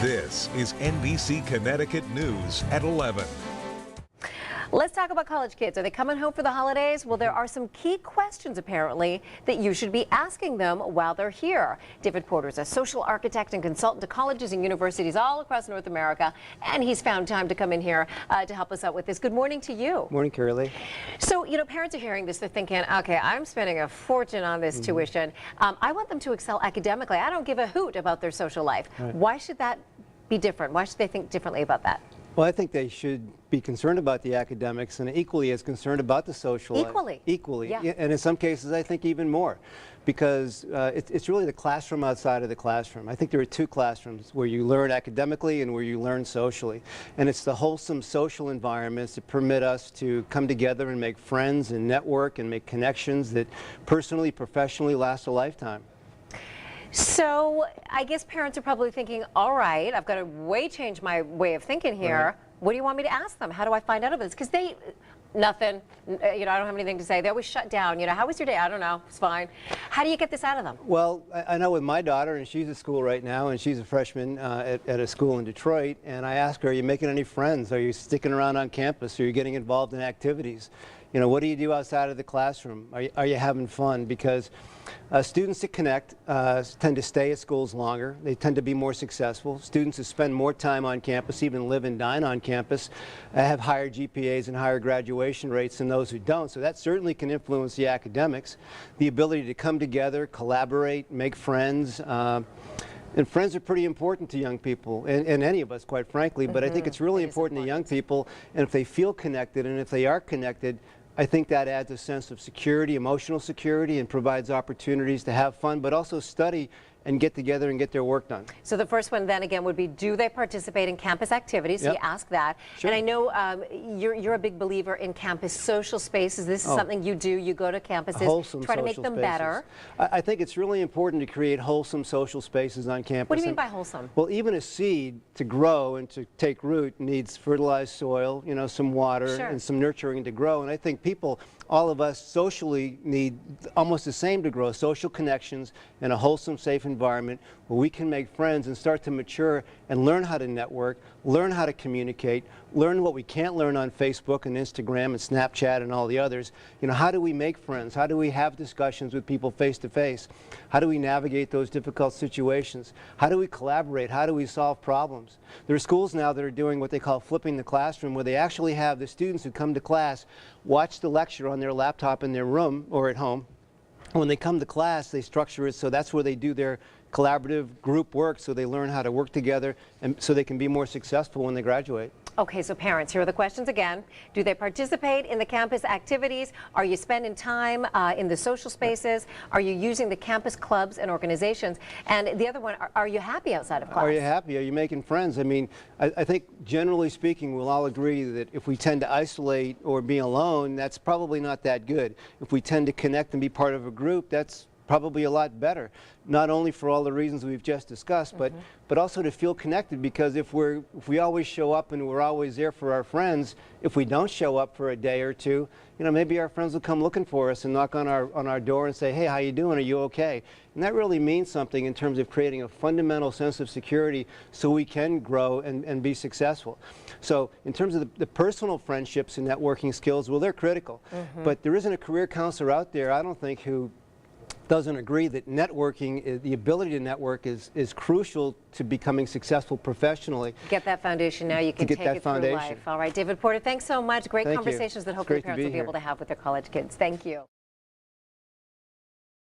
This is NBC Connecticut News at 11. Let's talk about college kids. Are they coming home for the holidays? Well, there are some key questions, apparently, that you should be asking them while they're here. David Porter is a social architect and consultant to colleges and universities all across North America, and he's found time to come in here to help us out with this. Good morning to you. Morning, Carolee. So, you know, parents are hearing this. They're thinking, okay, I'm spending a fortune on this tuition. I want them to excel academically. I don't give a hoot about their social life. Right. Why should that be different? Why should they think differently about that? Well, I think they should be concerned about the academics and equally as concerned about the social life. Equally. Yeah. And in some cases, I think even more, because it's really the classroom outside of the classroom. I think there are two classrooms, where you learn academically and where you learn socially. And it's the wholesome social environments that permit us to come together and make friends and network and make connections that personally, professionally last a lifetime. So I guess parents are probably thinking, all right, I've got to change my way of thinking here. Right. What do you want me to ask them? How do I find out about this? Because they, nothing, you know, I don't have anything to say. They always shut down. You know, how was your day? I don't know. It's fine. How do you get this out of them? Well, I know with my daughter, and she's at school right now, and she's a freshman at a school in Detroit, and I ask her, are you making any friends? Are you sticking around on campus? Are you getting involved in activities? You know, what do you do outside of the classroom? Are you having fun? Because students that connect tend to stay at schools longer. They tend to be more successful. Students who spend more time on campus, even live and dine on campus, have higher GPAs and higher graduation rates than those who don't. So that certainly can influence the academics. The ability to come together, collaborate, make friends. And friends are pretty important to young people, and any of us, quite frankly, but I think it's really important to young people, and if they feel connected, and if they are connected, I think that adds a sense of security, emotional security, and provides opportunities to have fun, but also study and get together and get their work done. So the first one then again would be, do they participate in campus activities? So you ask that. Sure. And I know you're a big believer in campus social spaces. This is something you do. You go to campuses, wholesome try to make them spaces. better. I think it's really important to create wholesome social spaces on campus. What do you mean by wholesome? Well, even a seed to grow and to take root needs fertilized soil, you know, some water and some nurturing to grow. And I think people, all of us socially, need almost the same to grow: social connections in a wholesome, safe environment where we can make friends and start to mature and learn how to network, learn how to communicate, learn what we can't learn on Facebook and Instagram and Snapchat and all the others. You know, how do we make friends? How do we have discussions with people face to face? How do we navigate those difficult situations? How do we collaborate? How do we solve problems? There are schools now that are doing what they call flipping the classroom, where they actually have the students who come to class watch the lecture on their laptop in their room or at home. When they come to class, they structure it so that's where they do their collaborative group work, so they learn how to work together and so they can be more successful when they graduate. Okay, so parents, here are the questions again. Do they participate in the campus activities? Are you spending time in the social spaces? Are you using the campus clubs and organizations? And the other one, are you happy outside of class? Are you happy? Are you making friends? I mean, I think generally speaking, we'll all agree that if we tend to isolate or be alone, that's probably not that good. If we tend to connect and be part of a group, that's probably a lot better, not only for all the reasons we've just discussed, but also to feel connected, because if we always show up and we're always there for our friends, if we don't show up for a day or two, you know, maybe our friends will come looking for us and knock on our door and say, hey, how you doing? Are you okay? And that really means something in terms of creating a fundamental sense of security so we can grow and be successful. So in terms of the personal friendships and networking skills, well, they're critical. But there isn't a career counselor out there, I don't think, who doesn't agree that networking, the ability to network, is crucial to becoming successful professionally. Get that foundation now. You can take it through life. All right, David Porter, thanks so much. Great conversations that hopefully parents will be able to have with their college kids. Thank you.